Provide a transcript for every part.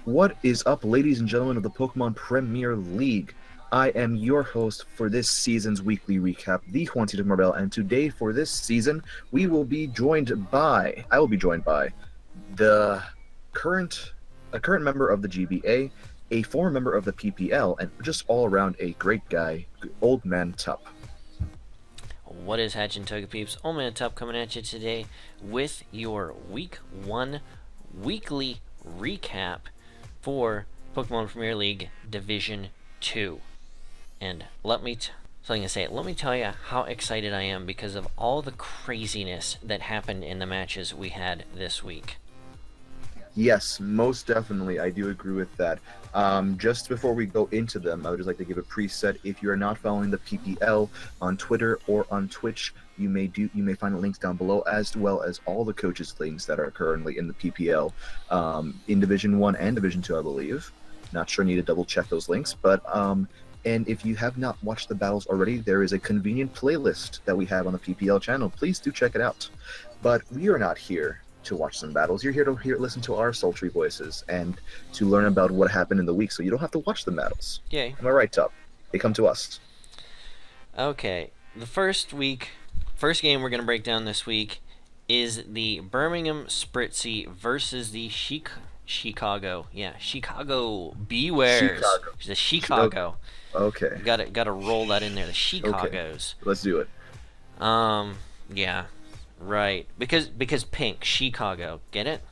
What is up, ladies and gentlemen of the Pokemon Premier League? I am your host for this season's weekly recap, the Juancito Marbell, and today for this season, I will be joined by the current a current member of the GBA, a former member of the PPL, and just all around a great guy, Old Man Tup. What is Hatchin' Toga Peeps? Old Man Tup coming at you today with your Week 1 weekly recap for Pokemon Premier League Division 2. And let me tell you how excited I am because of all the craziness that happened in the matches we had this week. Yes, most definitely. I do agree with that. Just before we go into them, I would just like to give a preset. If you are not following the PPL on Twitter or on Twitch, you may find links down below, as well as all the coaches' links that are currently in the PPL, in Division 1 and Division 2, I believe. Not sure, need to double check those links. But and if you have not watched the battles already, there is a convenient playlist that we have on the PPL channel. Please do check it out. But we are not here to watch some battles. You're here to listen to our sultry voices and to learn about what happened in the week, so you don't have to watch the battles. Yay. Am I right, Tup? They come to us. Okay, the first game we're going to break down this week is the Birmingham Spritzee versus the Chicago Bewares. The Chicago. Okay. Got to roll that in there. The Chicagos. Okay. Let's do it. Yeah. Right. Because pink, Chicago. Get it?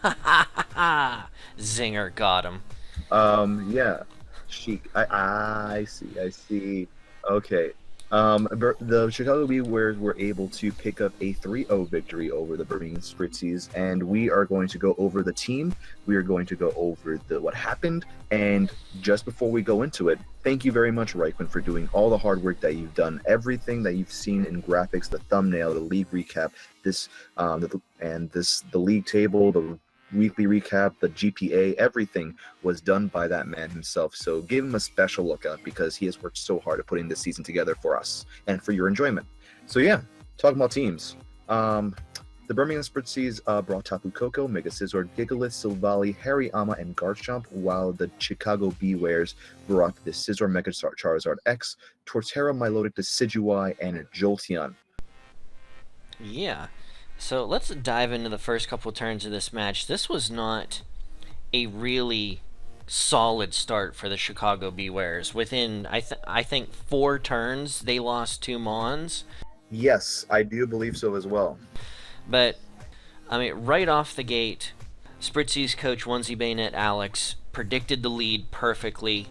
Ha ha ha ha. Zinger got him. Yeah. I see. Okay. The Chicago Bears were able to pick up a 3-0 victory over the Birmingham Spritzies, and we are going to go over the team. We are going to go over what happened, and just before we go into it, thank you very much, Reichman, for doing all the hard work that you've done. Everything that you've seen in graphics, the thumbnail, the league recap, the league table, the weekly recap, the GPA, everything was done by that man himself. So give him a special look out because he has worked so hard at putting this season together for us and for your enjoyment. So yeah, talking about teams. The Birmingham Spritzies brought Tapu Koko, Mega Scizor, Gigalith, Silvally, Hariyama, and Garchomp, while the Chicago Bewares brought the Scizor, Mega Charizard X, Torterra, Milotic, Decidueye, and Jolteon. Yeah. So let's dive into the first couple turns of this match. This was not a really solid start for the Chicago Bewares. Within, I think, 4 turns, they lost 2 Mons. Yes, I do believe so as well. But, I mean, right off the gate, Spritzy's coach, Onesie Bayonet Alex, predicted the lead perfectly.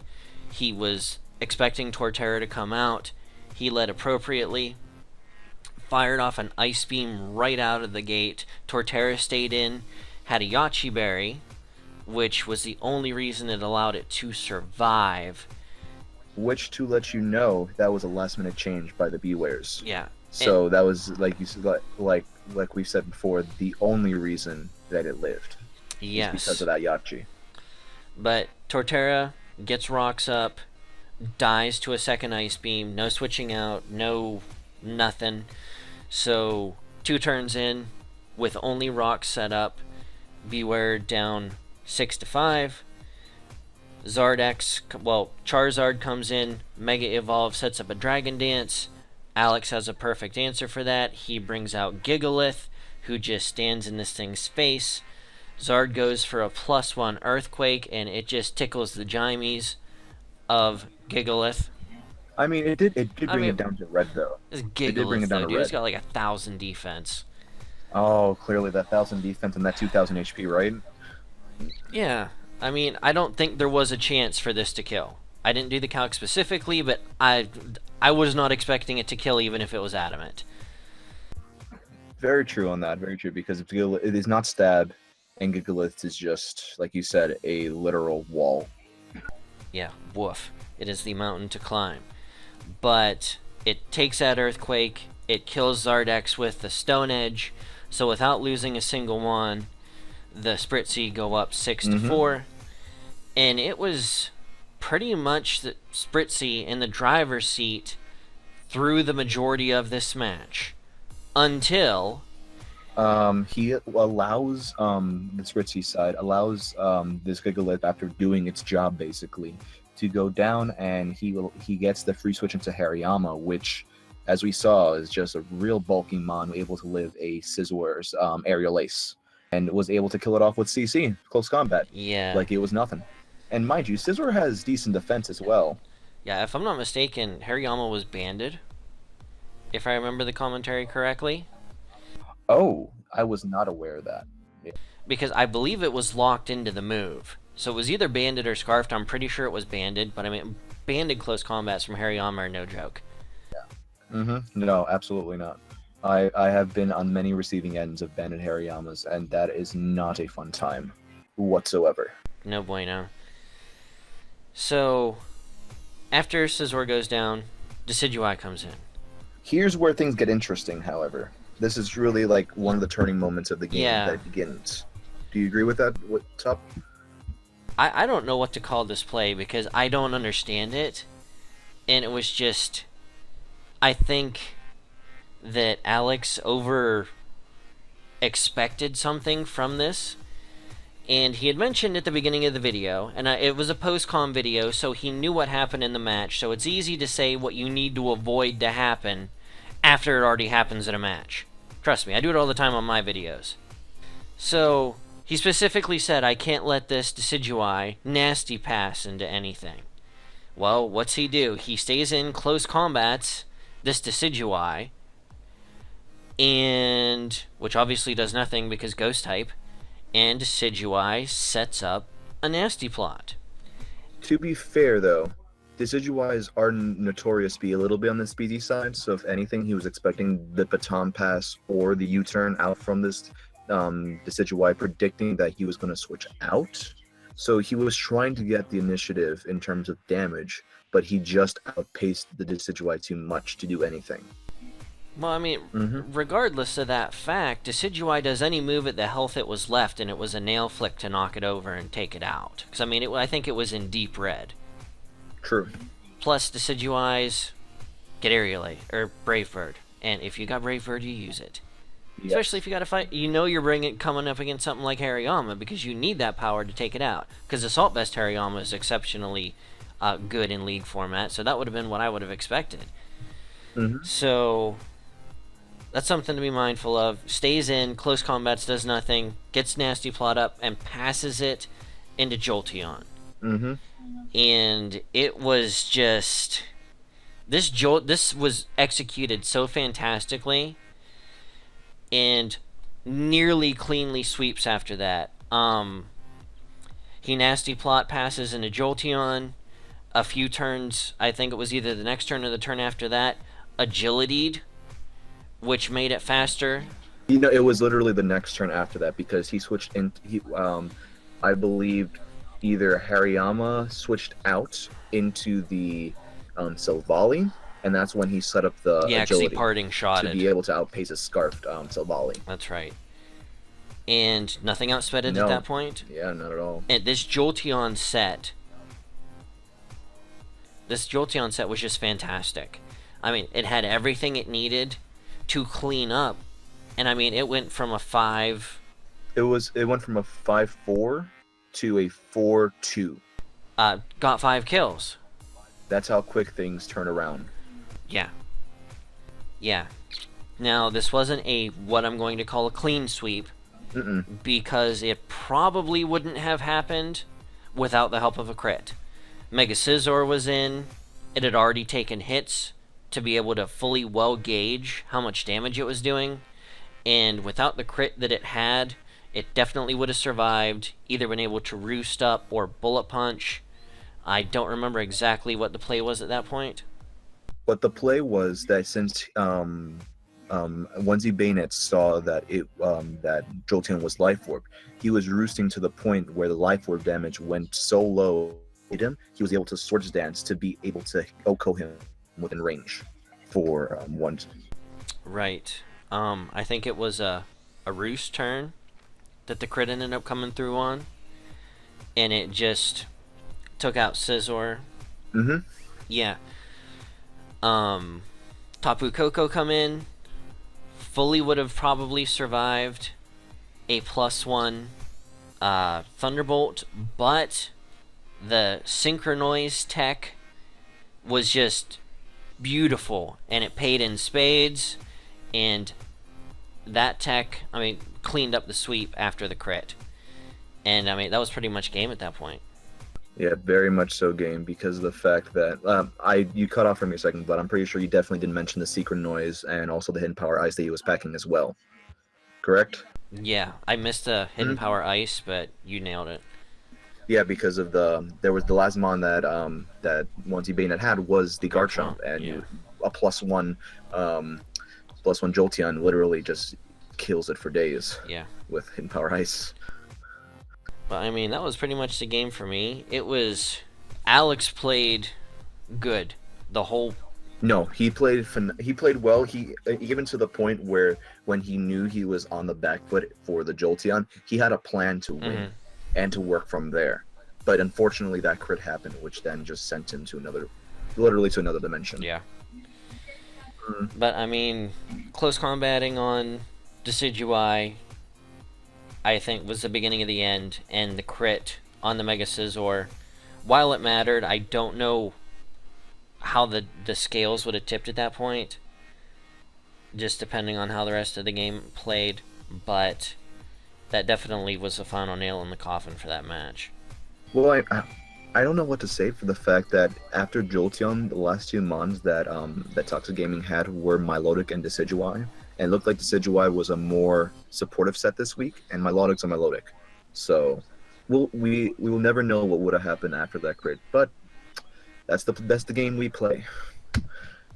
He was expecting Torterra to come out. He led appropriately. Fired off an Ice Beam right out of the gate. Torterra stayed in, had a Yachi Berry, which was the only reason it allowed it to survive. Which, to let you know, that was a last-minute change by the Bewares. Yeah. So that was, like you said, like we said before, the only reason that it lived. Yes. Because of that Yachi. But Torterra gets rocks up, dies to a second Ice Beam, no switching out, no nothing. So 2 turns in, with only rocks set up, Beware down 6-5. Charizard comes in, Mega Evolve sets up a Dragon Dance. Alex has a perfect answer for that. He brings out Gigalith, who just stands in this thing's face. Zard goes for a +1 Earthquake, and it just tickles the jimies of Gigalith. I mean, it did bring it down to red, though. It's Gigalith, though, dude. It's got like 1,000 defense. Oh, clearly that 1,000 defense and that 2,000 HP, right? Yeah. I mean, I don't think there was a chance for this to kill. I didn't do the calc specifically, but I was not expecting it to kill even if it was adamant. Very true on that, very true, because it is not stab, and Gigalith is just, like you said, a literal wall. Yeah, woof. It is the mountain to climb. But it takes that Earthquake, it kills Zardex with the Stone Edge, so without losing a single one, the Spritzee go up 6-4, and it was pretty much the Spritzee in the driver's seat through the majority of this match, until He allows the Spritzky side allows this Gigalith, after doing its job basically, to go down, and he gets the free switch into Hariyama, which, as we saw, is just a real bulky mon able to live a Scissor's aerial ace, and was able to kill it off with CC close combat Yeah. like it was nothing. And mind you, Scizor has decent defense as well. Yeah, if I'm not mistaken, Hariyama was banded, if I remember the commentary correctly. Oh, I was not aware of that. Yeah. Because I believe it was locked into the move. So it was either banded or scarfed. I'm pretty sure it was banded, but I mean, banded close combats from Hariyama are no joke. No, absolutely not. I have been on many receiving ends of banded Hariyamas, and that is not a fun time whatsoever. No bueno. So, after Scizor goes down, Decidueye comes in. Here's where things get interesting, however. This is really like one of the turning moments of the game Yeah. that it begins. Do you agree with that? What's up? I don't know what to call this play because I don't understand it. And it was just... I think that Alex over expected something from this. And he had mentioned at the beginning of the video, and it was a post-com video, so he knew what happened in the match, so it's easy to say what you need to avoid to happen after it already happens in a match. Trust me, I do it all the time on my videos. So, he specifically said, I can't let this Decidueye nasty pass into anything. Well, what's he do? He stays in close combats, this Decidueye, and which obviously does nothing because Ghost type, and Decidueye sets up a nasty plot. To be fair, though, Decidueyes are notorious to be a little bit on the speedy side, so if anything, he was expecting the baton pass or the U-turn out from this Decidueye, predicting that he was going to switch out. So he was trying to get the initiative in terms of damage, but he just outpaced the Decidueye too much to do anything. Well, I mean, regardless of that fact, Decidueye does any move at the health it was left, and it was a nail flick to knock it over and take it out. Because, I mean, I think it was in deep red. True. Plus, Decidueyes get Aerial or Brave Bird. And if you got Brave Bird, you use it. Yes. Especially if you got to fight, you know you're coming up against something like Hariyama, because you need that power to take it out. Because Assault Vest Hariyama is exceptionally good in League format, so that would have been what I would have expected. So... that's something to be mindful of. Stays in, close combats, does nothing, gets nasty plot up, and passes it into Jolteon. And it was just... This was executed so fantastically, and nearly cleanly sweeps after that. He nasty plot passes into Jolteon. A few turns, I think it was either the next turn or the turn after that, agility'd, which made it faster. You know, it was literally the next turn after that, because he switched in. I believe either Hariyama switched out into the Silvally, and that's when he set up the agility parting shot to be able to outpace his scarfed Silvally. That's right. And nothing outsped No. at that point. Yeah, not at all. And this Jolteon set was just fantastic. I mean, it had everything it needed to clean up, and I mean, it went from a 5. It went from a 5-4 to a 4-2. Got 5 kills. That's how quick things turn around. Yeah. Now, this wasn't what I'm going to call a clean sweep, because it probably wouldn't have happened without the help of a crit. Mega Scizor was in. It had already taken hits to be able to fully well gauge how much damage it was doing, and without the crit that it had, it definitely would have survived, either been able to roost up or bullet punch. I don't remember exactly what the play was at that point. But the play was that since Onesie Bayonet saw that that Jolteon was Life Orb, he was roosting to the point where the Life Orb damage went so low, he was able to Swords Dance to be able to OHKO him within range for one. Right. I think it was a roost turn that the crit ended up coming through on, and it just took out Scizor. Yeah. Tapu Koko come in, fully would have probably survived a +1 Thunderbolt, but the Synchronoise tech was just beautiful, and it paid in spades, and that tech, I mean, cleaned up the sweep after the crit. And, I mean, that was pretty much game at that point. Yeah, very much so game, because of the fact that you cut off for me a second, but I'm pretty sure you definitely didn't mention the secret noise and also the hidden power ice that he was packing as well. Correct? Yeah, I missed the hidden power ice, but you nailed it. Yeah, because of there was the last mon that that Monty Bayonet had was the Garchomp, and yeah. a +1 +1 Jolteon literally just kills it for days. Yeah. With hidden power ice. But I mean, that was pretty much the game for me. It was Alex played good the whole. No, he played well. He even to the point where when he knew he was on the back foot for the Jolteon, he had a plan to win and to work from there. But unfortunately, that crit happened, which then just sent him to literally to another dimension. Yeah. But I mean, close combating on Decidueye, I think, was the beginning of the end, and the crit on the Mega Scizor, while it mattered, I don't know how the scales would have tipped at that point, just depending on how the rest of the game played, but that definitely was the final nail in the coffin for that match. Well, I don't know what to say for the fact that after Jolteon, the last two mons that that Toxic Gaming had were Milotic and Decidueye, and it looked like Decidueye was a more supportive set this week, and Milotic's a Milotic. So we will never know what would have happened after that crit, but that's the game we play.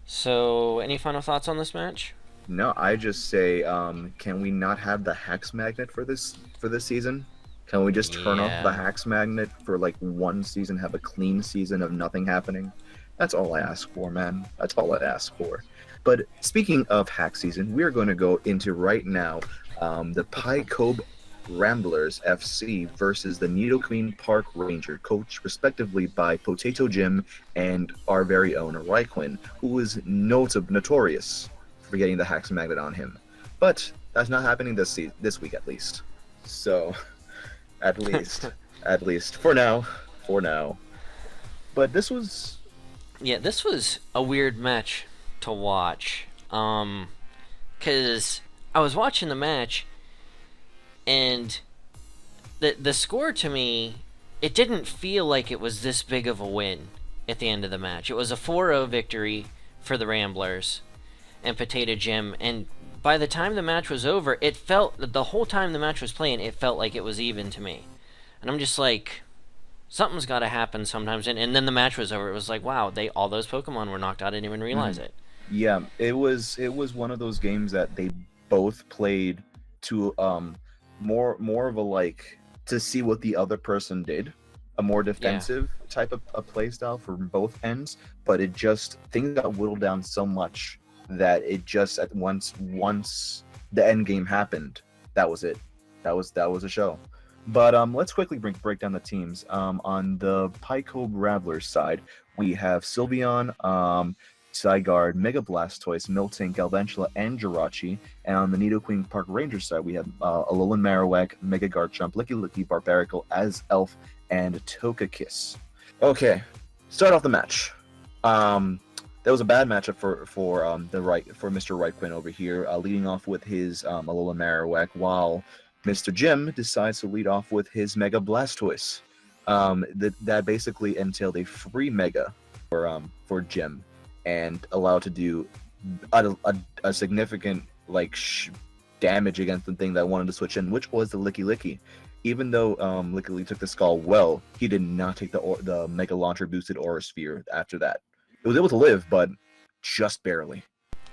So, any final thoughts on this match? No, I just say, can we not have the Hax Magnet for this season? Can we just turn off the Hax Magnet for like one season, have a clean season of nothing happening? That's all I ask for, man. That's all I ask for. But speaking of Hack season, we're going to go into right now the Pycobe Ramblers FC versus the Nidoqueen Park Ranger, coached respectively by Potato Jim and our very own Raiquin, who is notorious for getting the Hax Magnet on him. But that's not happening this week, at least. So, at least for now. But this was a weird match to watch. Because I was watching the match, and the score to me, it didn't feel like it was this big of a win at the end of the match. It was a 4-0 victory for the Ramblers and Potato Jim, and by the time the match was over, it felt, the whole time the match was playing, it felt like it was even to me. And I'm just like, something's got to happen sometimes. And then the match was over. It was like, wow, all those Pokemon were knocked out. I didn't even realize it. Yeah, it was one of those games that they both played to more of a like to see what the other person did, a more defensive type of play style for both ends. But it just, things got whittled down so much that it just at once the end game happened, that was it. That was a show. But let's quickly break down the teams. On the Pycobe Ramblers side, we have Sylveon, Zygarde, Mega Blastoise, Miltank, Galvantula, and Jirachi. And on the Nidoqueen Park Ranger side, we have Alolan Marowak, Mega Garchomp, Licky, Barbarical, Elf, and Togekiss. Okay, start off the match. That was a bad matchup for Mr. Raiquin over here, leading off with his Alolan Marowak, while Mr. Jim decides to lead off with his Mega Blastoise. That basically entailed a free Mega for Jim, and allowed to do a significant damage against the thing that wanted to switch in, which was the Licky. Even though Licky took the skull well, he did not take the Mega Launcher boosted Aura Sphere after that. It was able to live, but just barely.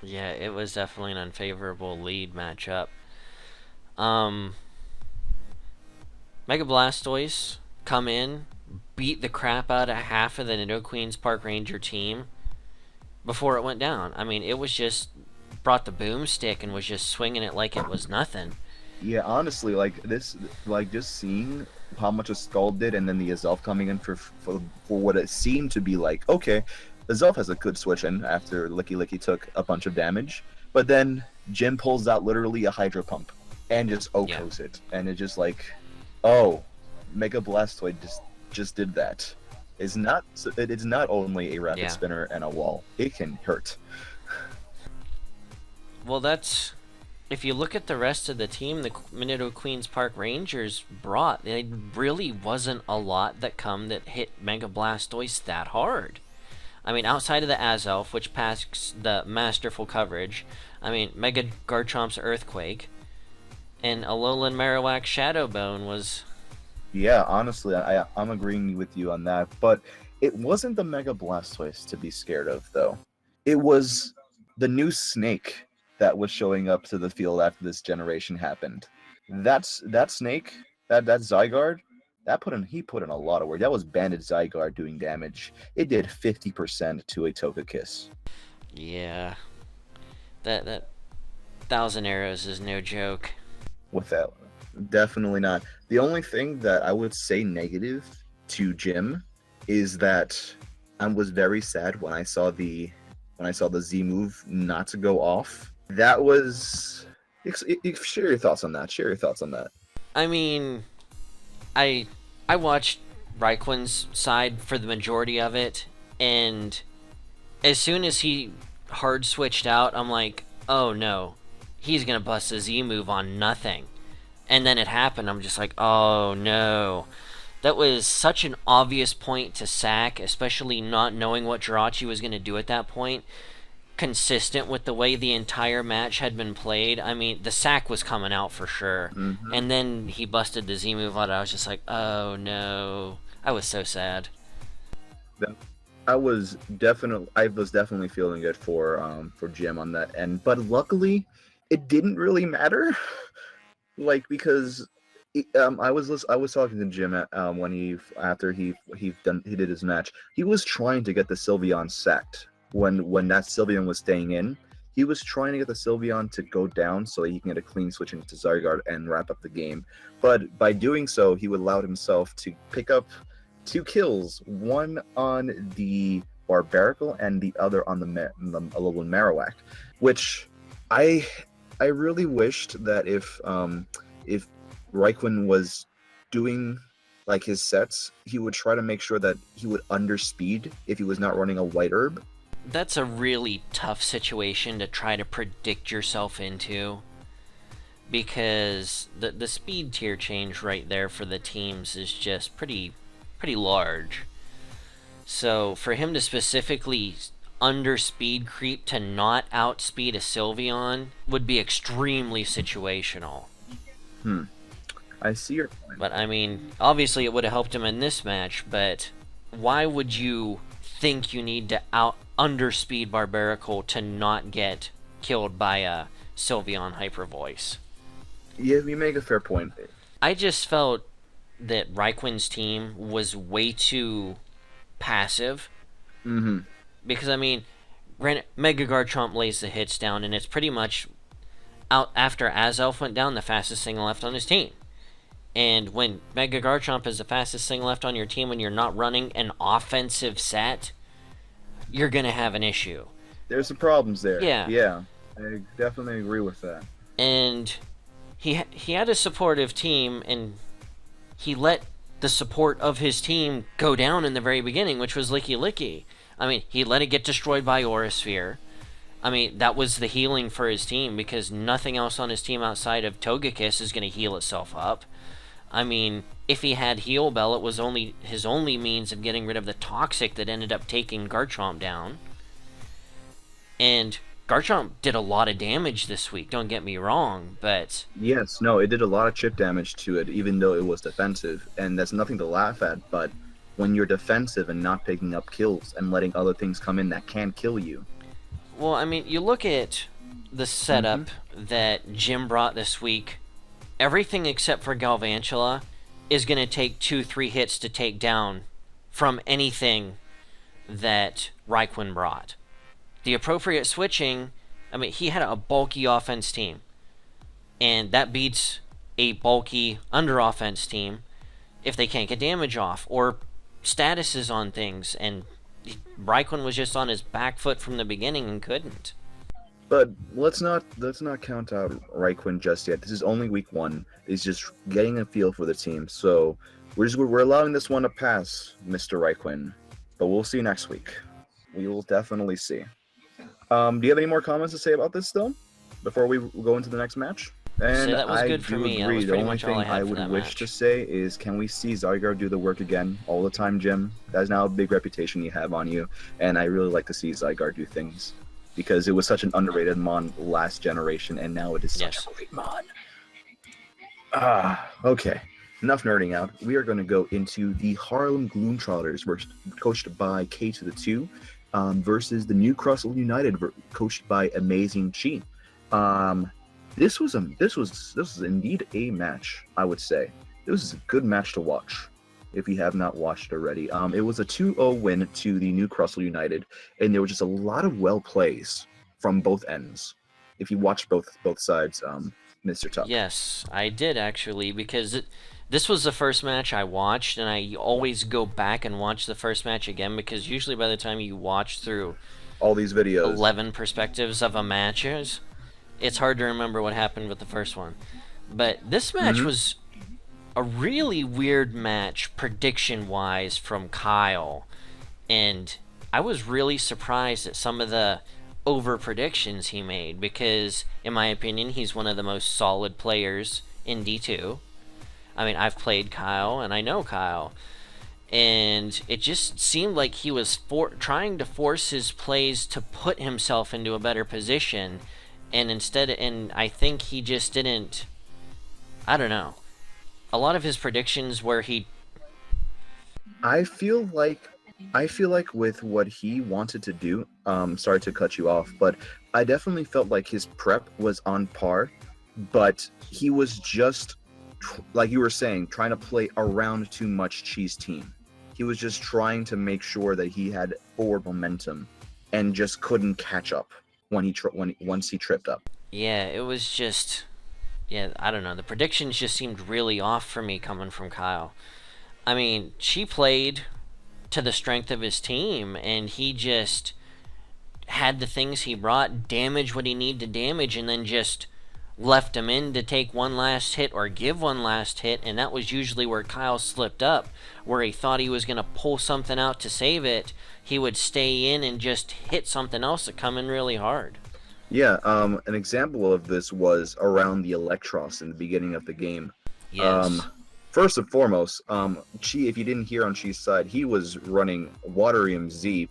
Yeah, it was definitely an unfavorable lead matchup. Mega Blastoise come in, beat the crap out of half of the Nidoqueen's Park Ranger team before it went down. I mean, it was just brought the boomstick and was just swinging it like it was nothing. Yeah, honestly, just seeing how much a Skull did, and then the Azelf coming in for what it seemed to be okay, Azelf has a good switch in after Licky took a bunch of damage, but then Jim pulls out literally a hydro pump and just Yeah. Okos it, and it's just like, oh, Mega Blastoid just did that. It's not only a rapid Yeah. spinner and a wall. It can hurt. Well, that's if you look at the rest of the team, the Minito Queens Park Rangers brought, there really wasn't a lot that hit Mega Blastoise that hard. I mean, outside of the Azelf, which passed the masterful coverage, I mean, Mega Garchomp's Earthquake, and Alolan Marowak Shadowbone was. Yeah, honestly, I'm agreeing with you on that. But it wasn't the Mega Blastoise to be scared of, though. It was the new snake that was showing up to the field after this generation happened. That snake, that Zygarde, he put in a lot of work. That was Banded Zygarde doing damage. It did 50% to a Togekiss. Yeah. That thousand arrows is no joke. Without definitely not. The only thing that I would say negative to Jim is that I was very sad when I saw the Z move not to go off. That was share your thoughts on that. Share your thoughts on that. I mean, I I watched Raikkonen's side for the majority of it, and as soon as he hard switched out, I'm like, oh no, he's gonna bust a Z move on nothing. And then it happened. I'm just like, oh no. That was such an obvious point to sack, especially not knowing what Jirachi was going to do at that point. Consistent with the way the entire match had been played. I mean, the sack was coming out for sure. Mm-hmm. And then he busted the Z move on. I was just like, oh no. I was so sad. I was definitely feeling it for Jim on that end, but luckily, it didn't really matter. Like because I was talking to Jim when after he did his match. He was trying to get the Sylveon sacked when that Sylveon was staying in. He was trying to get the Sylveon to go down so that he can get a clean switch into Zygarde and wrap up the game. But by doing so, he would allow himself to pick up 2 kills, one on the Barbaracle and the other on the Alolan Marowak, which I really wished that if Raikkonen was doing like his sets, he would try to make sure that he would underspeed if he was not running a white herb. That's a really tough situation to try to predict yourself into, because the speed tier change right there for the teams is just pretty large. So for him to specifically under speed creep to not outspeed a Sylveon would be extremely situational. I see your point. But I mean, obviously it would have helped him in this match, but why would you think you need to underspeed Barbaracle to not get killed by a Sylveon Hyper Voice? Yeah, you make a fair point. I just felt that Raikkonen's team was way too passive. Mm-hmm. Because, I mean, Mega Garchomp lays the hits down, and it's pretty much out after Azelf went down, the fastest thing left on his team. And when Mega Garchomp is the fastest thing left on your team when you're not running an offensive set, you're going to have an issue. There's some problems there. Yeah. Yeah, I definitely agree with that. And he had a supportive team, and he let the support of his team go down in the very beginning, which was Licky Licky. I mean, he let it get destroyed by Aura Sphere. I mean, that was the healing for his team, because nothing else on his team outside of Togekiss is going to heal itself up. I mean, if he had Heal Bell, it was his only means of getting rid of the Toxic that ended up taking Garchomp down. And Garchomp did a lot of damage this week, don't get me wrong, but... Yes, no, it did a lot of chip damage to it, even though it was defensive, and that's nothing to laugh at, but when you're defensive and not picking up kills and letting other things come in that can kill you. Well, I mean, you look at the setup that Jim brought this week, everything except for Galvantula is going to take 2-3 hits to take down from anything that Raikkonen brought. The appropriate switching, I mean, he had a bulky offense team, and that beats a bulky under offense team if they can't get damage off or statuses on things, and Raikkonen was just on his back foot from the beginning and couldn't. But let's not count out Raikkonen just yet. This is only week one. He's just getting a feel for the team. So we're allowing this one to pass, Mr. Raikkonen. But we'll see next week. We will definitely see. Do you have any more comments to say about this still before we go into the next match? So And that was I good for do me. That agree. was The pretty only much all thing I had I for would that wish match. to say is, can we see Zygarde do the work again all the time, Jim? That's now a big reputation you have on you, and I really like to see Zygarde do things because it was such an underrated mon last generation, and now it is such Yes. a great mon. Okay. Enough nerding out. We are going to go into the Harlem Gloomtrotters, coached by K to the 2, versus the Newcastle United, coached by Amazing Chi. This was indeed a match, I would say. This is a good match to watch if you have not watched it already. It was a 2-0 win to the Newcastle United, and there was just a lot of well plays from both ends. If you watch both sides, Mr. Tuck. Yes, I did actually, because this was the first match I watched, and I always go back and watch the first match again, because usually by the time you watch through All these videos. 11 perspectives of a match, it's hard to remember what happened with the first one. But this match was a really weird match, prediction-wise, from Kyle. And I was really surprised at some of the over-predictions he made, because, in my opinion, he's one of the most solid players in D2. I mean, I've played Kyle, and I know Kyle. And it just seemed like he was trying to force his plays to put himself into a better position, and I think he just didn't. I don't know. A lot of his predictions where he. I feel like with what he wanted to do, sorry to cut you off, but I definitely felt like his prep was on par, but he was just, like you were saying, trying to play around too much Chi's team. He was just trying to make sure that he had forward momentum and just couldn't catch up once he tripped up. Yeah, it was just. Yeah, I don't know. The predictions just seemed really off for me coming from Kyle. I mean, she played to the strength of his team, and he just had the things he brought, damage what he needed to damage, and then just left him in to take one last hit or give one last hit, and that was usually where Kyle slipped up, where he thought he was going to pull something out to save it. He would stay in and just hit something else that come in really hard. Yeah, an example of this was around the Electros in the beginning of the game. Yes. First and foremost, Chi, if you didn't hear on Chi's side, he was running Waterium Z,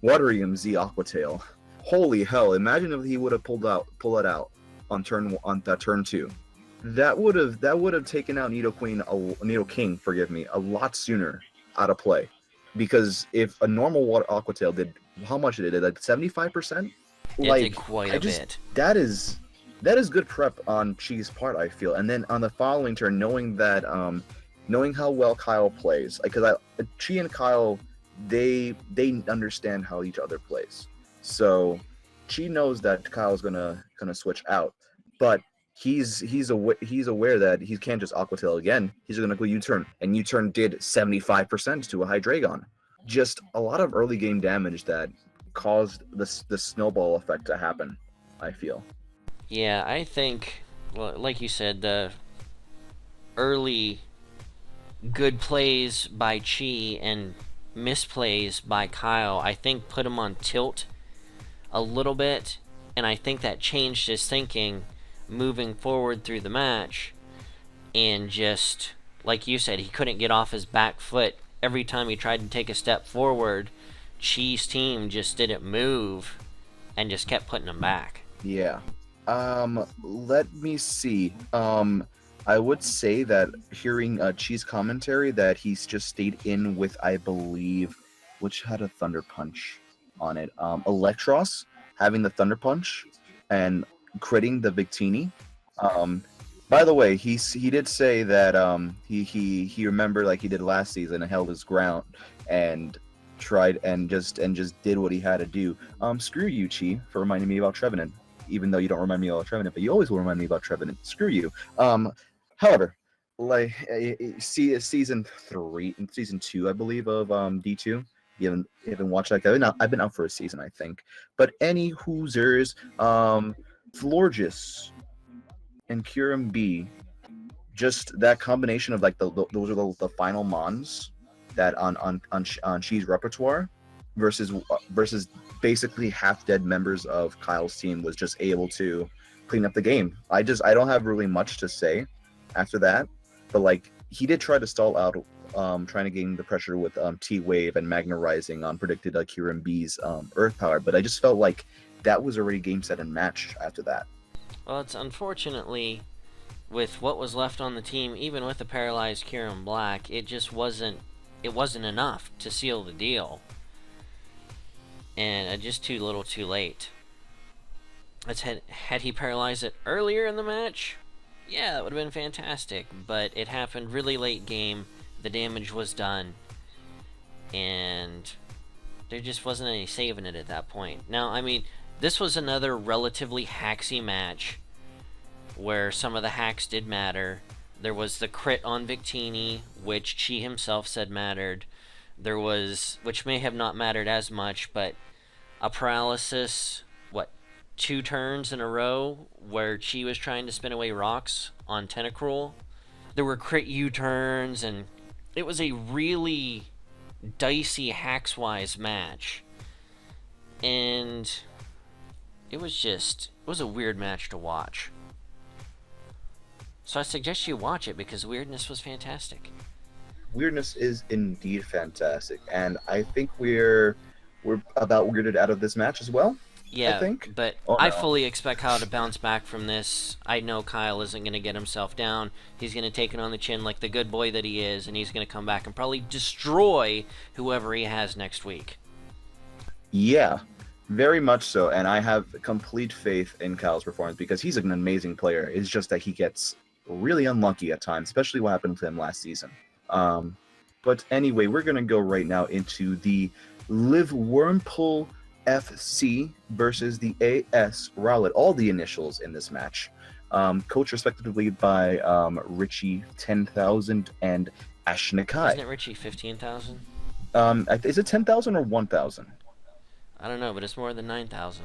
Waterium Z Aquatail. Holy hell! Imagine if he would have pulled it out on turn 2. That would have taken out Nido King, forgive me, a lot sooner out of play. Because if a normal water Aquatail did, how much did it? Like 75%? It did quite a bit. That is good prep on Chi's part, I feel. And then on the following turn, knowing how well Kyle plays, because Chi and Kyle, they understand how each other plays. So Chi knows that Kyle's gonna switch out, but he's aware that he can't just Aquatail again. He's gonna go U-turn, and U-turn did 75% to a Hydreigon. Just a lot of early game damage that caused the snowball effect to happen, I feel. Yeah, I think, like you said, the early good plays by Chi and misplays by Kyle, I think put him on tilt a little bit, and I think that changed his thinking moving forward through the match, and just, like you said, he couldn't get off his back foot. Every time he tried to take a step forward, Chi's team just didn't move and just kept putting him back. Yeah. Let me see. I would say that hearing Chi's commentary that he's just stayed in with, I believe, which had a Thunder Punch on it. Electros having the Thunder Punch and critting the Victini. By the way, he did say that he remembered, like he did last season, and held his ground and tried and just did what he had to do. Screw you, Chi, for reminding me about Trevenant. Even though you don't remind me about Trevenant, but you always will remind me about Trevenant. Screw you. However, like season 3 and season 2, I believe, of D2, You haven't watched that. I've been out for a season, I think. But any Hoosers, Florges and Curum B, just that combination of like those are the final mons that on She's repertoire versus basically half dead members of Kyle's team was just able to clean up the game. I don't have really much to say after that, but like he did try to stall out, trying to gain the pressure with T Wave and Magna Rising on predicted Kyurem B's Earth Power, but I just felt like that was already game set and match after that. Well, it's unfortunately with what was left on the team, even with the paralyzed Kieran Black, it just wasn't enough to seal the deal. And just too little too late. Had he paralyzed it earlier in the match, yeah, that would have been fantastic. But it happened really late game. The damage was done. And there just wasn't any saving it at that point. Now, I mean, this was another relatively hacksy match where some of the hacks did matter. There was the crit on Victini, which Chi himself said mattered. There was, which may have not mattered as much, but a paralysis, 2 turns in a row where Chi was trying to spin away rocks on Tentacruel. There were crit U-turns, and it was a really dicey hacks-wise match. And it was a weird match to watch. So I suggest you watch it because weirdness was fantastic. Weirdness is indeed fantastic, and I think we're about weirded out of this match as well. Yeah, I think. but I fully expect Kyle to bounce back from this. I know Kyle isn't going to get himself down. He's going to take it on the chin like the good boy that he is, and he's going to come back and probably destroy whoever he has next week. Yeah, very much so, and I have complete faith in Kyle's performance because he's an amazing player. It's just that he gets really unlucky at times, especially what happened to him last season. But anyway, we're going to go right now into the Live Wormpull FC versus the AS Rowlet, all the initials in this match. Coached respectively by Richie 10,000 and Ashnakai. Isn't it Richie 15,000? Is it 10,000 or 1,000? I don't know, but it's more than 9,000.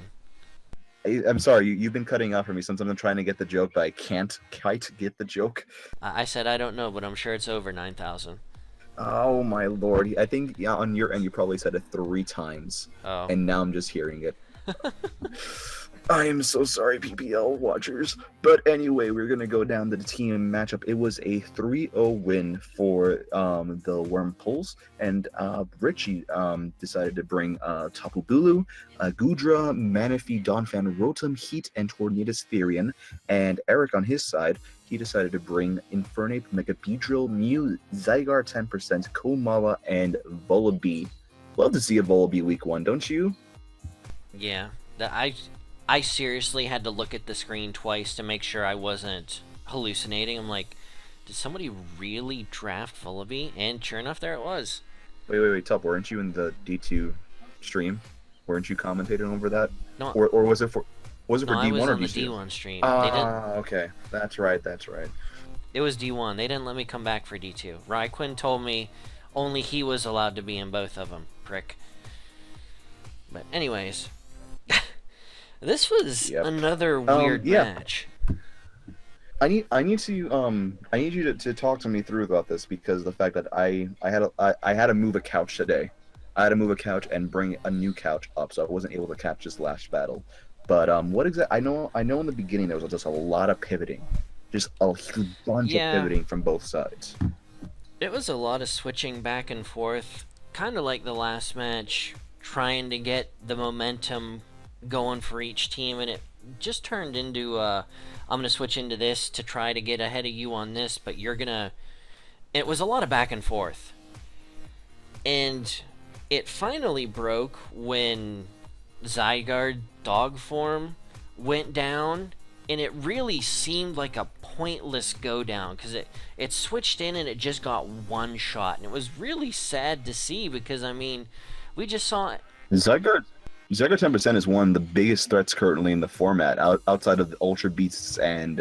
I'm sorry, you've been cutting out for me since I'm trying to get the joke, but I can't quite get the joke. I said I don't know, but I'm sure it's over 9,000. Oh my lord! I think on your end you probably said it 3 times, and now I'm just hearing it. I am so sorry, PPL watchers. But anyway, we're gonna go down to the team matchup. It was a 3-0 win for the Wormpulls, and Richie decided to bring Tapu Bulu, Gudra, Manaphy, Donphan, Rotom, Heat, and Tornadus Therian. And Eric on his side, he decided to bring Infernape, Megapedril, Mew, Zygarde 10%, Komala, and Vullaby. Love to see a Vullaby week 1, don't you? Yeah, I seriously had to look at the screen twice to make sure I wasn't hallucinating. I'm like, did somebody really draft Vullaby? And sure enough, there it was. Wait, Tup, weren't you in the D2 stream? Weren't you commentating over that? No. Or was it for D1 or D2? I was on the D1 stream. Okay. That's right. It was D1. They didn't let me come back for D2. Raikkonen told me only he was allowed to be in both of them. Prick. But anyways, this was another weird match. I need you to talk to me through about this because the fact that I had to move a couch today. I had to move a couch and bring a new couch up, so I wasn't able to catch this last battle. But what exactly? I know in the beginning there was just a lot of pivoting, just a bunch of pivoting from both sides. It was a lot of switching back and forth, kind of like the last match, trying to get the momentum going for each team, and it just turned into I'm gonna switch into this to try to get ahead of you on this, but you're gonna. It was a lot of back and forth, and it finally broke when Zygarde dog form went down, and it really seemed like a pointless go down because it switched in and it just got one shot, and it was really sad to see because I mean we just saw it. Zygarde 10% is one of the biggest threats currently in the format outside of the Ultra Beasts and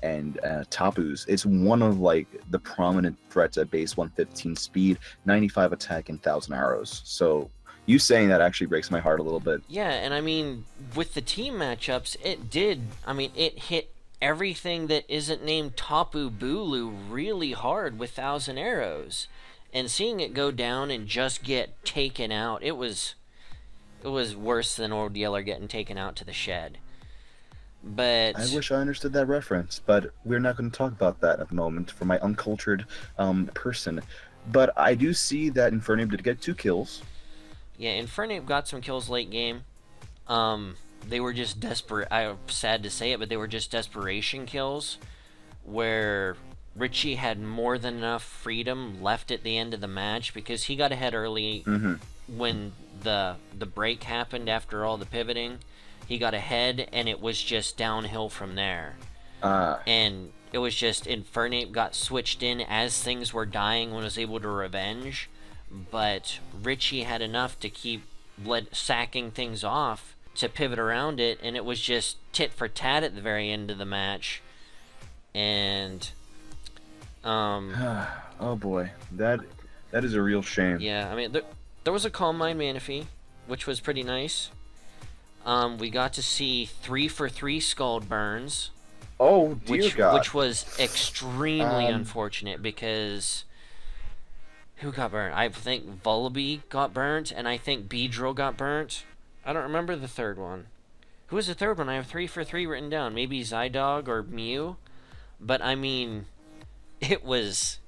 and Tapu's. It's one of like the prominent threats at base 115 speed, 95 attack, and 1,000 arrows. So you saying that actually breaks my heart a little bit. Yeah, and I mean, with the team matchups, it did. I mean, it hit everything that isn't named Tapu Bulu really hard with 1,000 arrows. And seeing it go down and just get taken out, it was worse than Old Yeller getting taken out to the shed. But I wish I understood that reference, but we're not going to talk about that at the moment for my uncultured person. But I do see that Infernape did get 2 kills. yeah, Infernape got some kills late game. They were just desperate. I'm sad to say it, but they were just desperation kills, where Richie had more than enough freedom left at the end of the match because he got ahead early when the break happened after all the pivoting. He got ahead, and it was just downhill from there. And it was just Infernape got switched in as things were dying and was able to revenge. But Richie had enough to keep sacking things off to pivot around it, and it was just tit for tat at the very end of the match. And oh boy, that is a real shame. yeah, I mean, there was a Calm Mind Manaphy, which was pretty nice. We got to see 3 for 3 Scald Burns. Oh dear God. Which was extremely unfortunate because who got burnt? I think Vullaby got burnt, and I think Beedrill got burnt. I don't remember the third one. Who was the third one? I have 3 for 3 written down. Maybe Zydog or Mew. But I mean, it was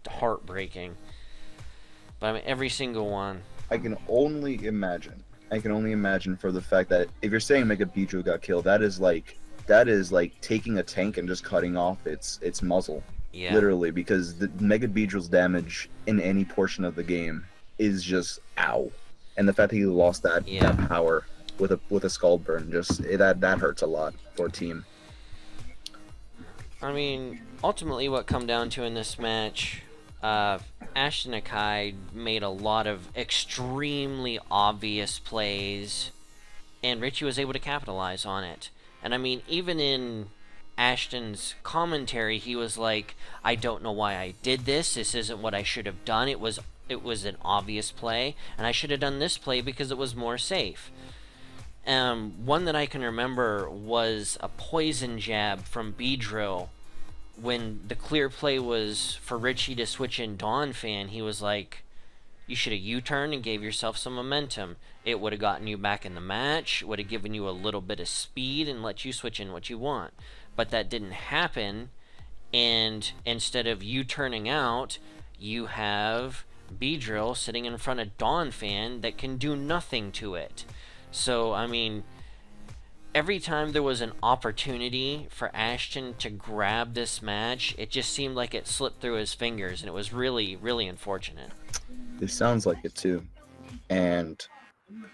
heartbreaking. But I mean, every single one. I can only imagine for the fact that if you're saying Mega Beedrill got killed, that is like taking a tank and just cutting off its muzzle. Yeah. Literally, because the Mega Beedrill's damage in any portion of the game is just ow. And the fact that he lost that power with a Scald Burn, just that hurts a lot for a team. I mean, ultimately what come down to in this match, Ashton Akai made a lot of extremely obvious plays, and Richie was able to capitalize on it. And I mean, even in Ashton's commentary, he was like, I don't know why I did this. This isn't what I should have done. It was an obvious play, and I should have done this play because it was more safe. One that I can remember was a poison jab from Beedrill. When the clear play was for Richie to switch in Dawn Fan, he was like, you should have U-turned and gave yourself some momentum. It would have gotten you back in the match, would have given you a little bit of speed and let you switch in what you want. But that didn't happen, and instead of U-turning out, you have Beedrill sitting in front of Dawn Fan that can do nothing to it. So, I mean, every time there was an opportunity for Ashton to grab this match, it just seemed like it slipped through his fingers, and it was really, really unfortunate. It sounds like it too, and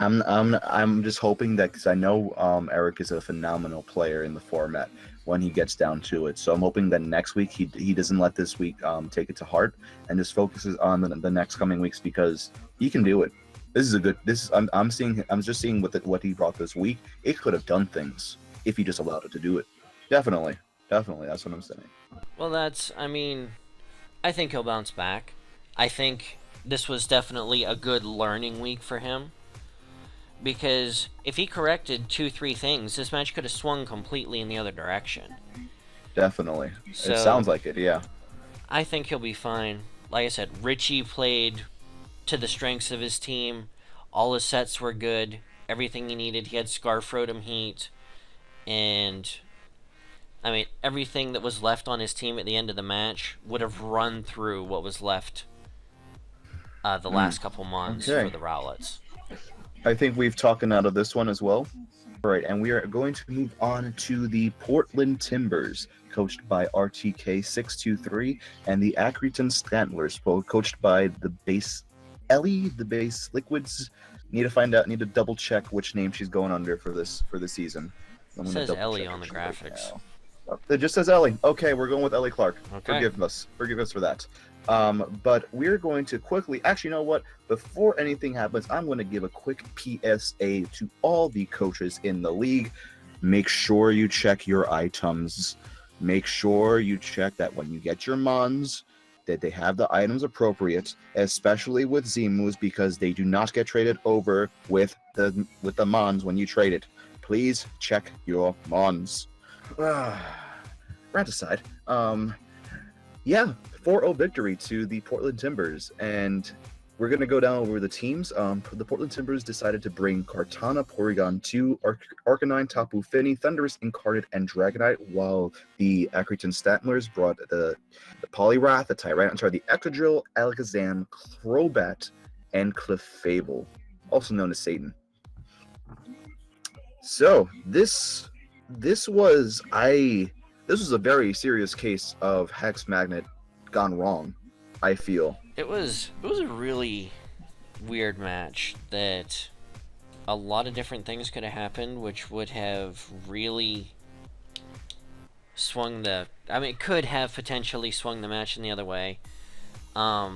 I'm just hoping that, because I know Eric is a phenomenal player in the format when he gets down to it. So I'm hoping that next week he doesn't let this week take it to heart and just focuses on the next coming weeks, because he can do it. This is a good. I'm just seeing what he brought this week. It could have done things if he just allowed it to do it. Definitely. That's what I'm saying. Well, I think he'll bounce back. I think this was definitely a good learning week for him, because if he corrected 2-3 things, this match could have swung completely in the other direction. Definitely. So, it sounds like it. Yeah. I think he'll be fine. Like I said, Richie played to the strengths of his team. All his sets were good. Everything he needed. He had Scarf Rotom Heat. And, I mean, everything that was left on his team at the end of the match would have run through what was left the last couple months for the Rowlets. I think we've talked out of this one as well. All right, and we are going to move on to the Portland Timbers, coached by RTK623, and the Accrington Stantlers, both coached by the base Ellie, the base Liquids. Need to double check which name she's going under for this season. It says Ellie on the graphics. Right, it just says Ellie. Okay, we're going with Ellie Clark. Okay. Forgive us for that. But we're going to quickly, actually, you know what? Before anything happens, I'm going to give a quick PSA to all the coaches in the league. make sure you check your items. Make sure you check that when you get your mons, that they have the items appropriate, especially with Zemus, because they do not get traded over with the mons when you trade it. Please check your mons. Rant aside, yeah, 4-0 victory to the Portland Timbers, and we're going to go down over the teams. The Portland Timbers decided to bring Kartana, Porygon 2, Arcanine, Tapu Fini, Thundurus Incarnate, and Dragonite, while the Accrington Statlers brought the Poliwrath, the Tyranitar, the Excadrill, Alakazam, Crobat, and Clefable, also known as Satan. So this was a very serious case of Hex Magnet gone wrong, I feel. It was a really weird match that a lot of different things could have happened, which would have really swung the... I mean, it could have potentially swung the match in the other way. I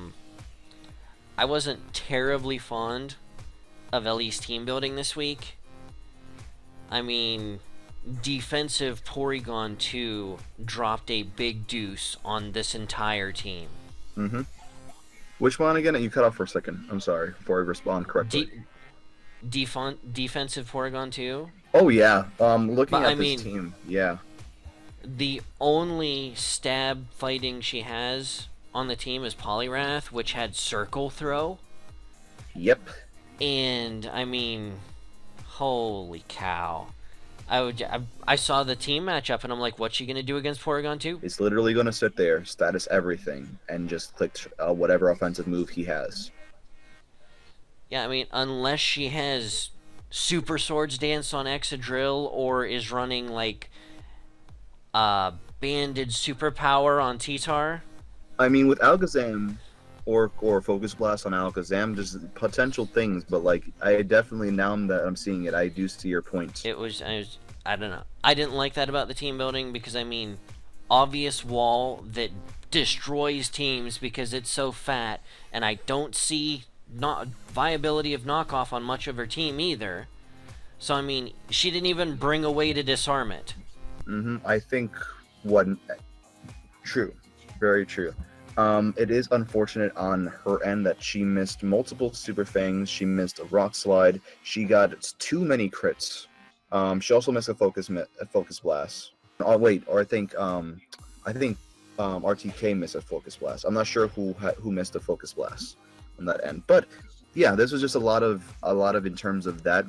wasn't terribly fond of Ellie's team building this week. I mean, defensive Porygon 2 dropped a big deuce on this entire team. Mm-hmm. Which one again? You cut off for a second. I'm sorry, before I respond correctly. Defensive Porygon 2? Oh, yeah. Looking at this team, yeah. The only stab fighting she has on the team is Poliwrath, which had Circle Throw. Yep. And, I mean, holy cow. I saw the team matchup and I'm like, what's she gonna do against Porygon 2? It's literally gonna sit there, status everything, and just click whatever offensive move he has. Yeah, I mean, unless she has Super Swords Dance on Excadrill or is running like Banded Superpower on T-Tar. I mean, with Alakazam or Focus Blast on Alakazam, there's potential things, but like I definitely, now that I'm seeing it, I do see your point. I don't know. I didn't like that about the team building because, I mean, obvious wall that destroys teams because it's so fat, and I don't see not viability of knockoff on much of her team either. So, I mean, she didn't even bring a way to disarm it. I think true, very true. It is unfortunate on her end that she missed multiple Super Fangs. She missed a Rock Slide. She got too many crits. She also missed a Focus Blast. Oh wait, or I think RTK missed a Focus Blast. I'm not sure who missed a Focus Blast on that end. But yeah, this was just a lot of in terms of that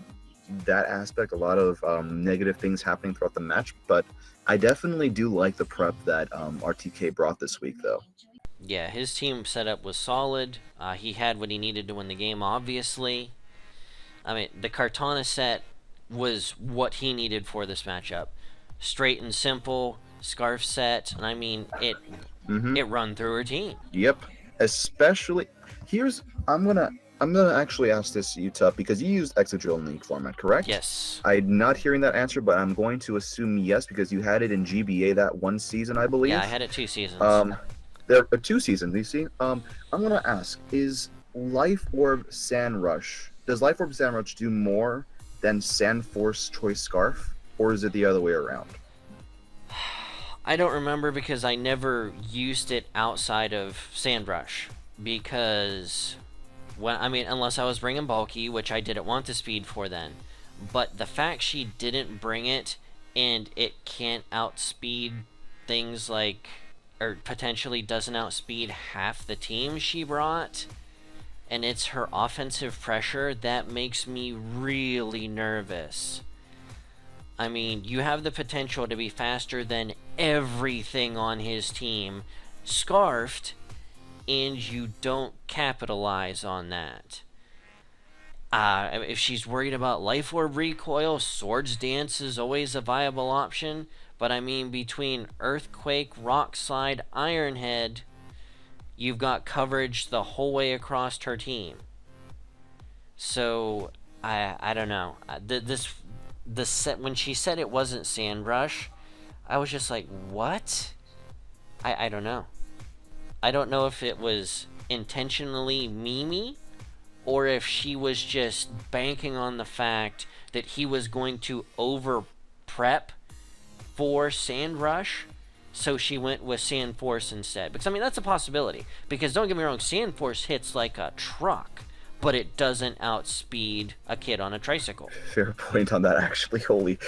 aspect, a lot of negative things happening throughout the match. But I definitely do like the prep that RTK brought this week, though. Yeah, his team setup was solid. He had what he needed to win the game, obviously. I mean, the Kartana set was what he needed for this matchup. Straight and simple, Scarf set, and I mean, it run through her team. Yep. Especially, I'm gonna actually ask this to you, Tup, because you used Excadrill in League format, correct? Yes. I'm not hearing that answer, but I'm going to assume yes, because you had it in GBA that one season, I believe. Yeah, I had it 2 seasons. There are 2 seasons, you see? I'm gonna ask, is Life Orb Sandrush, does Life Orb Sandrush do more than Sandforce Choice Scarf, or is it the other way around? I don't remember because I never used it outside of Sandrush, because unless I was bringing bulky, which I didn't want the speed for then. But the fact she didn't bring it, and it can't outspeed things like, or potentially doesn't outspeed half the team she brought, and it's her offensive pressure, that makes me really nervous. I mean, you have the potential to be faster than everything on his team, scarfed, and you don't capitalize on that. If she's worried about Life Orb recoil, Swords Dance is always a viable option, but I mean, between Earthquake, Rock Slide, Iron Head, you've got coverage the whole way across her team. So, I don't know. The set, when she said it wasn't Sandrush, I was just like, what? I don't know. I don't know if it was intentionally memey, or if she was just banking on the fact that he was going to prep for Sand Rush, so she went with Sand Force instead. Because, I mean, that's a possibility. Because, don't get me wrong, Sand Force hits like a truck, but it doesn't outspeed a kid on a tricycle. Fair point on that, actually. Holy.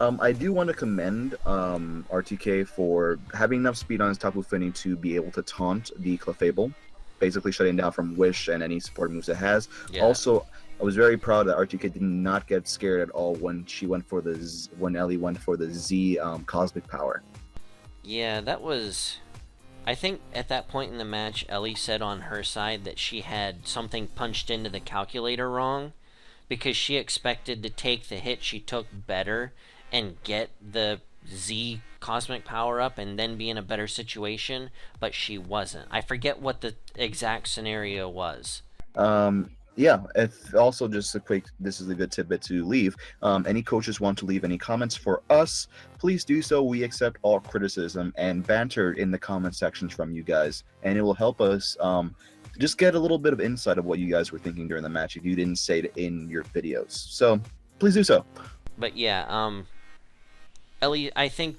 I do want to commend RTK for having enough speed on his Tapu Fini to be able to taunt the Clefable, basically shutting down from Wish and any support moves it has. Yeah. Also, I was very proud that RTK did not get scared at all when she went for when Ellie went for the Z Cosmic Power. Yeah, that was... I think at that point in the match, Ellie said on her side that she had something punched into the calculator wrong, because she expected to take the hit she took better and get the Z Cosmic Power up and then be in a better situation, but she wasn't. I forget what the exact scenario was. Yeah, if also just a quick, this is a good tidbit to leave. Any coaches want to leave any comments for us, please do so. We accept all criticism and banter in the comment sections from you guys, and it will help us just get a little bit of insight of what you guys were thinking during the match if you didn't say it in your videos. So please do so. But yeah, Ellie, I think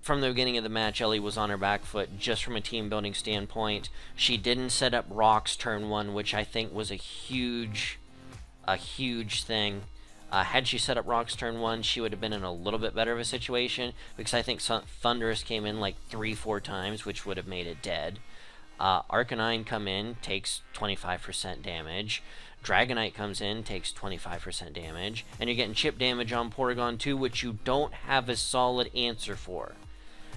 from the beginning of the match, Ellie was on her back foot just from a team building standpoint. She didn't set up rocks turn one, which I think was a huge thing. Had she set up rocks turn one, she would have been in a little bit better of a situation, because I think Thunderous came in like 3-4 times, which would have made it dead. Arcanine come in, takes 25% damage. Dragonite comes in, takes 25% damage, and you're getting chip damage on Porygon 2, which you don't have a solid answer for.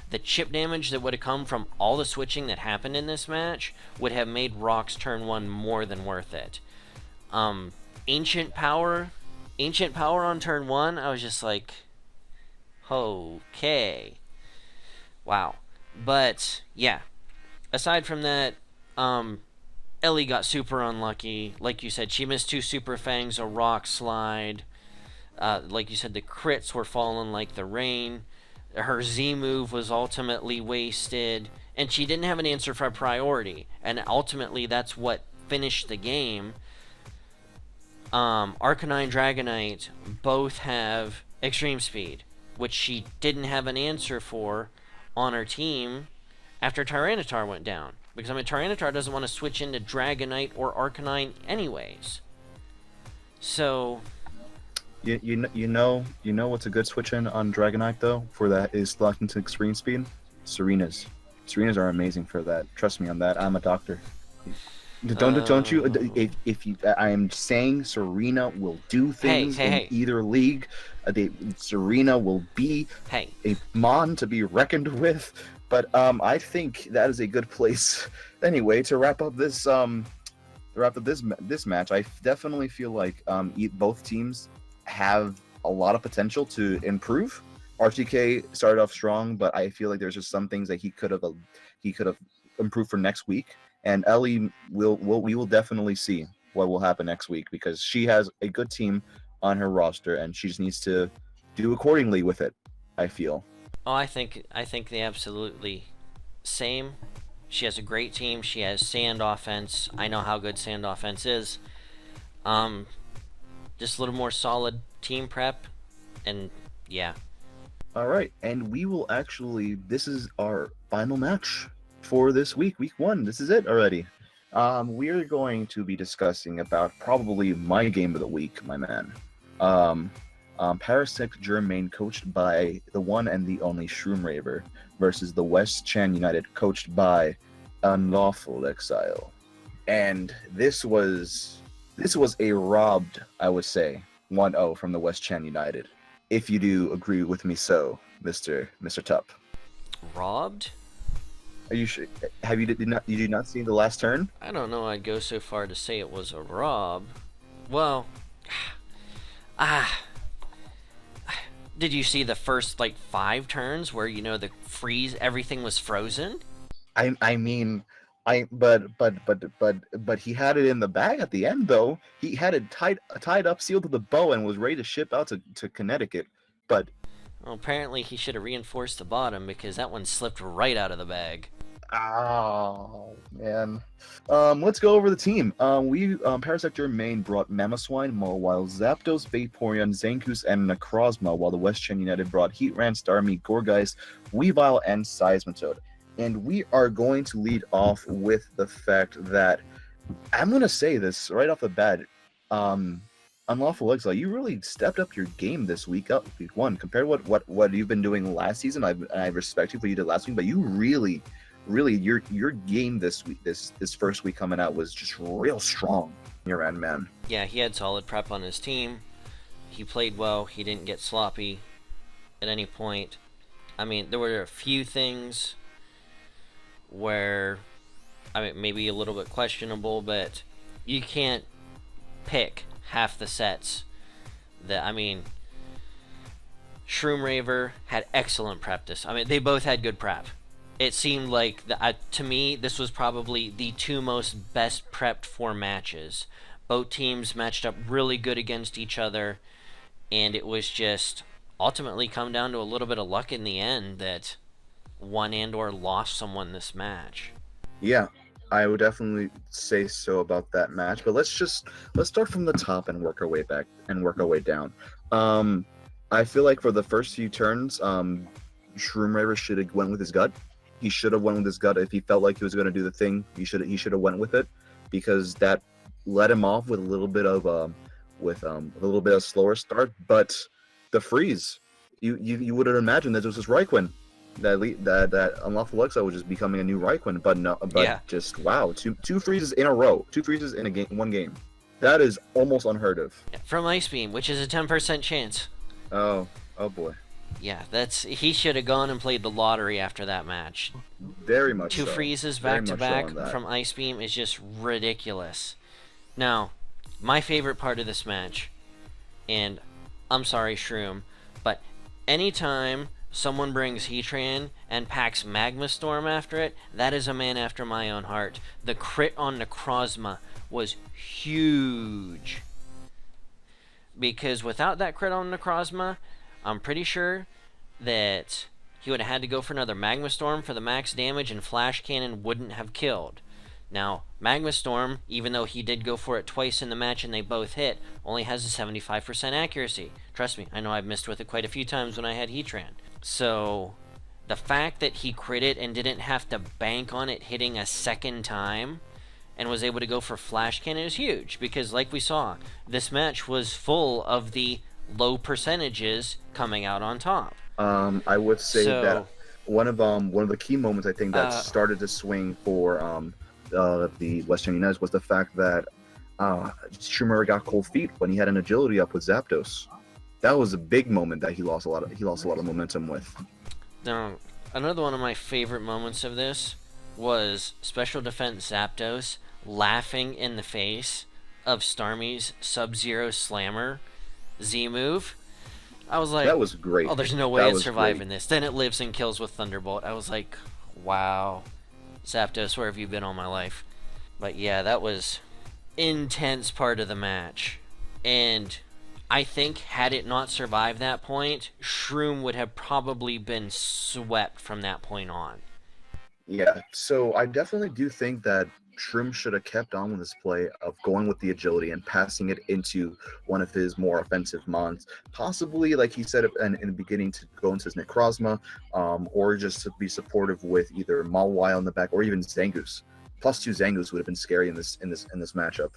The chip damage that would have come from all the switching that happened in this match would have made Rocks turn 1 more than worth it. Ancient Power on turn 1, I was just like, okay. Wow. But, yeah. Aside from that, Ellie got super unlucky. Like you said, she missed 2 Super Fangs, a Rock Slide. Like you said, the crits were falling like the rain. Her Z move was ultimately wasted. And she didn't have an answer for priority. And ultimately, that's what finished the game. Arcanine, Dragonite both have Extreme Speed, which she didn't have an answer for on her team after Tyranitar went down. Because, I mean, Tyranitar doesn't want to switch into Dragonite or Arcanine anyways. So... You know what's a good switch in on Dragonite though for that is locked into Extreme Speed? Serenas. Serenas are amazing for that. Trust me on that. I'm a doctor. Don't you? If you, I am saying Serena will do things in either league. Serena will be a mon to be reckoned with. But I think that is a good place. Anyway, to wrap up this match, I definitely feel like both teams have a lot of potential to improve. RTK started off strong, but I feel like there's just some things that he could have improved for next week. And Ellie we will definitely see what will happen next week, because she has a good team on her roster and she just needs to do accordingly with it, I feel. Oh, I think they absolutely same. She has a great team. She has Sand offense. I know how good Sand offense is. Just a little more solid team prep, and yeah. All right, and we will actually, this is our final match for this week, week 1. This is it already. We are going to be discussing about probably my game of the week, my man. Parasect Germain, coached by the one and the only Shroom Raver, versus the West Chan United, coached by Unlawful Exile. And this was a robbed, I would say, 1-0 from the West Chan United. If you do agree with me so, Mr. Tup. Robbed? Are you sure? You did not see the last turn? I don't know I'd go so far to say it was a rob. Well, did you see the first, 5 turns where, the everything was frozen? But he had it in the bag at the end, though. He had it tied up, sealed to the bow, and was ready to ship out to Connecticut. But well, apparently he should have reinforced the bottom, because that one slipped right out of the bag. Oh man. Let's go over the team. Parasector Main brought Mamoswine, while Zapdos, Vaporeon, Zangoose, and Necrozma, while the West Chen United brought Heatran, Starmie, Gourgeist, Weavile, and Seismitoad. And we are going to lead off with the fact that I'm gonna say this right off the bat. Unlawful Exile, you really stepped up your game this week week one, compared to what you've been doing last season. I respect you for what you did last week, but you really your game this week, this first week coming out was just real strong. Your end, man. Yeah, he had solid prep on his team. He played well. He didn't get sloppy at any point. I mean, there were a few things where, I mean, maybe a little bit questionable, but you can't pick half the sets. I mean, Shroom Raver had excellent prep this. I mean, they both had good prep. It seemed like, to me, this was probably the two most best prepped for matches. Both teams matched up really good against each other, and it was just ultimately come down to a little bit of luck in the end that won and or lost someone this match. Yeah, I would definitely say so about that match. But let's start from the top and work our way back and work our way down. I feel like for the first few turns, Shroom Raver should have went with his gut. He should have went with his gut. If he felt like he was going to do the thing, he should have went with it, because that let him off with a little bit of a slower start. But the freeze, you would have imagined that it was just Raikou. That Unlawful Exile was just becoming a new Raikou, but no, but yeah. Just wow, two freezes in a row, two freezes in a game, one game. That is almost unheard of. From Ice Beam, which is a 10% chance. Oh boy. Yeah, he should have gone and played the lottery after that match. Very much Two so. freezes back to back from Ice Beam is just ridiculous. Now, my favorite part of this match, and I'm sorry, Shroom, but anytime someone brings Heatran and packs Magma Storm after it, that is a man after my own heart. The crit on Necrozma was huge. Because without that crit on Necrozma, I'm pretty sure that he would have had to go for another Magma Storm for the max damage, and Flash Cannon wouldn't have killed. Now, Magma Storm, even though he did go for it twice in the match and they both hit, only has a 75% accuracy. Trust me, I know I've missed with it quite a few times when I had Heatran. So, the fact that he critted and didn't have to bank on it hitting a second time and was able to go for Flash Cannon is huge, because like we saw, this match was full of the low percentages coming out on top. I would say that one of the key moments I think that started to swing for the Western United was the fact that Shroom got cold feet when he had an agility up with Zapdos. That was a big moment that he lost a lot of momentum with. Now, another one of my favorite moments of this was Special Defense Zapdos laughing in the face of Starmie's Sub-Zero Slammer Z move. I was like, that was great. Oh, there's no way it's surviving this. Then it lives and kills with Thunderbolt. I was like, wow, Zapdos, where have you been all my life? But yeah, that was intense part of the match. And I think had it not survived that point, Shroom would have probably been swept from that point on. Yeah, so I definitely do think that Shroom should have kept on with his play of going with the agility and passing it into one of his more offensive mons. Possibly, like he said in the beginning, to go into his Necrozma, or just to be supportive with either Mawile in the back or even Zangoose. +2 Zangoose would have been scary in this matchup.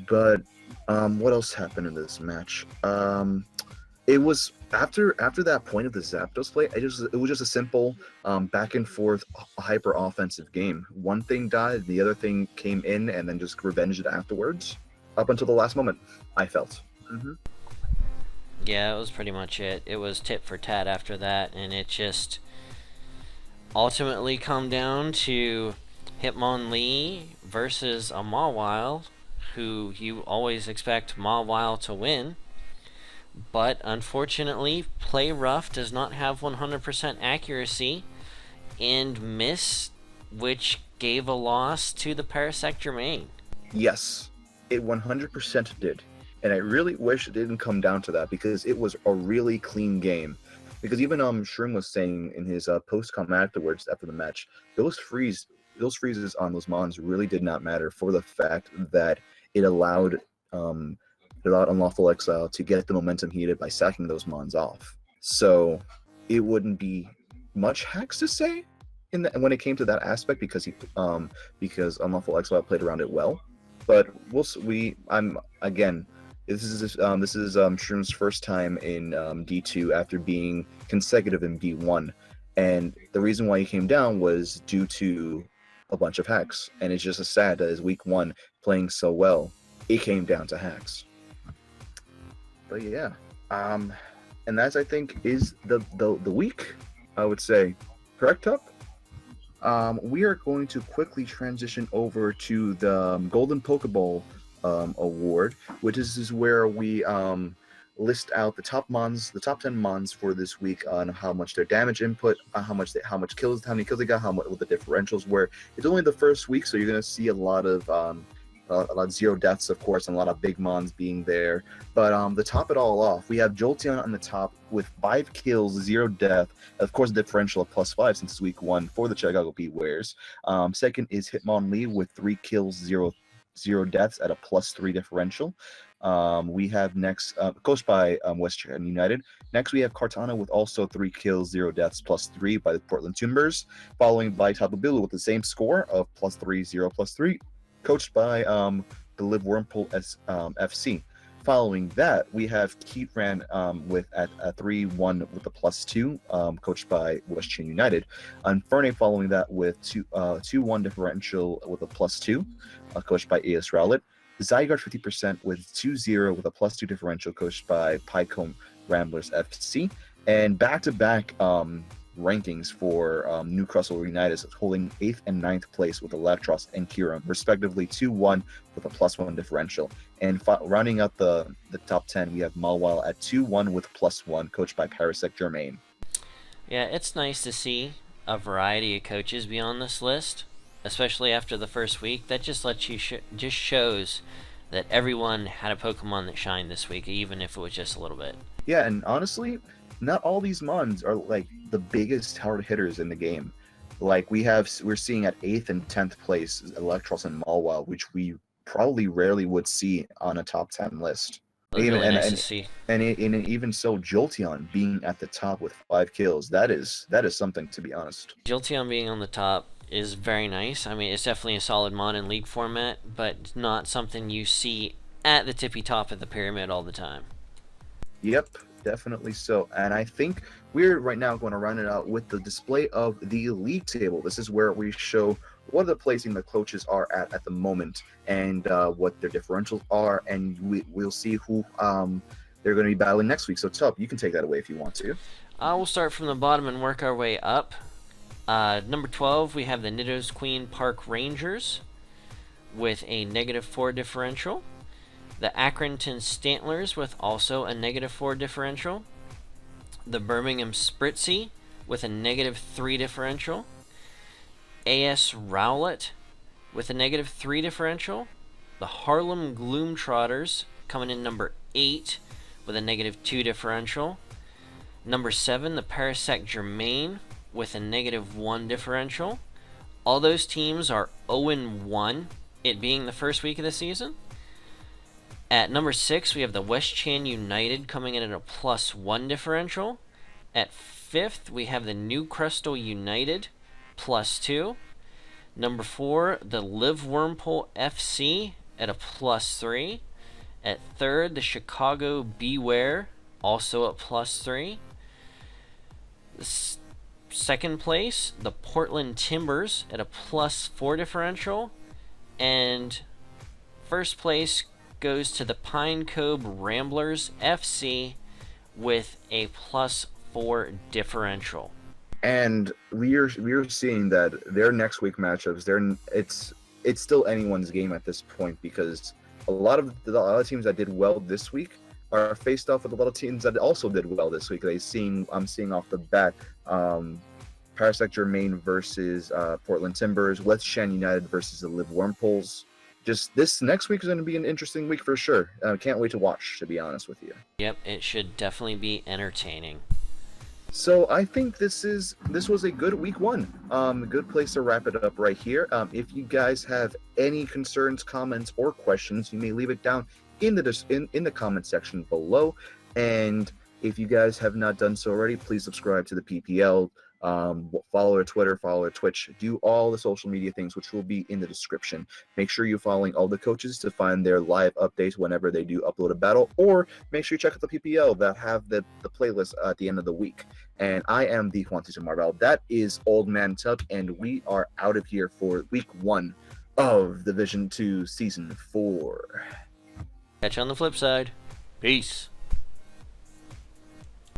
But what else happened in this match? It was after that point of the Zapdos play, it was just a simple back and forth hyper offensive game. One thing died, the other thing came in, and then just revenged it afterwards. Up until the last moment, I felt. Yeah, it was pretty much it. It was tit for tat after that, and it just ultimately come down to Hitmonlee versus a Mawile, who you always expect Mawile to win. But unfortunately, Play Rough does not have 100% accuracy and missed, which gave a loss to the Parasector main. Yes, it 100% did. And I really wish it didn't come down to that, because it was a really clean game. Because even Shroom was saying in his post-com afterwards after the match, those freezes on those mons really did not matter for the fact that it allowed Unlawful Exile to get the momentum he needed by sacking those mons off. So it wouldn't be much hacks to say when it came to that aspect because Unlawful Exile played around it well. But I'm again. This is Shroom's first time in D2 after being consecutive in B1, and the reason why he came down was due to a bunch of hacks. And it's just sad that his week 1 playing so well, it came down to hacks. But yeah, and that's I think is the week, I would say. Correct, Tup? We are going to quickly transition over to the Golden Pokeball award, which is where we list out the top 10 mons for this week on how much their damage input, how many kills they got, what the differentials were. It's only the first week, so you're gonna see a lot of zero deaths, of course, and a lot of big mons being there. But to top it all off, we have Jolteon on the top with 5 kills, 0 death. Of course, a differential of +5 since it's week 1 for the Chicago Bewares. Second is Hitmonlee with 3 kills, 0 deaths at a +3 differential. We have next, coached by West China United. Next, we have Kartana with also 3 kills, 0 deaths, +3 by the Portland Timbers, following by Tapu Bulu with the same score of +3, 0, +3, coached by the Live Wormhole FC. Following that, we have Keatran with at a 3-1 with a +2, coached by West China United. And Ferne following that with 2-1 differential with a +2, coached by AS Rowlett. Zygarde 50% with 2-0 with a +2 differential, coached by Pycombe Ramblers FC. And back-to-back rankings for New Crustle United, holding 8th and 9th place with Electros and Kiram, respectively 2-1 with a +1 differential. And rounding out the top 10, we have Mawile at 2-1 with +1, coached by Parasect Germain. Yeah, it's nice to see a variety of coaches be on this list, especially after the first week. That just lets you just shows that everyone had a Pokemon that shined this week, even if it was just a little bit. Yeah, and honestly, not all these mons are like the biggest hard hitters in the game. Like we're seeing at 8th and 10th place Electros and Mawile, which we probably rarely would see on a top 10 list. Really nice to see. And even so, Jolteon being at the top with 5 kills, that is something, to be honest. Jolteon being on the top is very nice. I mean, it's definitely a solid mon in league format, but not something you see at the tippy top of the pyramid all the time. Yep, definitely so. And I think we're right now going to round it out with the display of the league table. This is where we show what the placing the coaches are at the moment, and what their differentials are, and we'll see who they're going to be battling next week. So, Tup, you can take that away if you want to. We'll start from the bottom and work our way up. Number 12, we have the Nidos Queen Park Rangers with a -4 differential. The Accrington Stantlers with also a -4 differential. The Birmingham Spritzee with a -3 differential. AS Rowlett with a -3 differential. The Harlem Gloomtrotters coming in number 8 with a -2 differential. Number 7, the Parasect Germain with a -1 differential. All those teams are 0-1, it being the first week of the season. At number 6, we have the West Chan United coming in at a +1 differential. At 5th, we have the New Crystal United, +2. Number 4, the Live Wormhole FC at a +3. At 3rd, the Chicago Beware, also at +3. Second place, the Portland Timbers at a +4 differential. And first place goes to the Pine Cove Ramblers FC with a +4 differential. And we're seeing that their next week matchups, it's still anyone's game at this point, because a lot of teams that did well this week are faced off with a lot of teams that also did well this week. I'm seeing off the bat, Parasect Germain versus Portland Timbers, West Chan United versus the Live Wormholes. Just this next week is going to be an interesting week for sure. Can't wait to watch, to be honest with you. Yep, it should definitely be entertaining. So I think this was a good week one. Good place to wrap it up right here. If you guys have any concerns, comments, or questions, you may leave it down in the comment section below. And if you guys have not done so already, please subscribe to the PPL. Follow our Twitter, follow our Twitch, do all the social media things, which will be in the description. Make sure you're following all the coaches to find their live updates whenever they do upload a battle, or make sure you check out the PPL that have the playlist at the end of the week. And I am the Juan Cesar Marvel. That is Old Man Tuck, and we are out of here for week one of Division 2 Season 4. Catch you on the flip side. Peace.